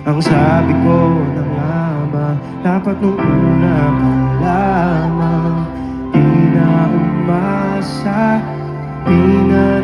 Ang sabi ko na nga ba, dapat nung una pa lamang di na umasa, di na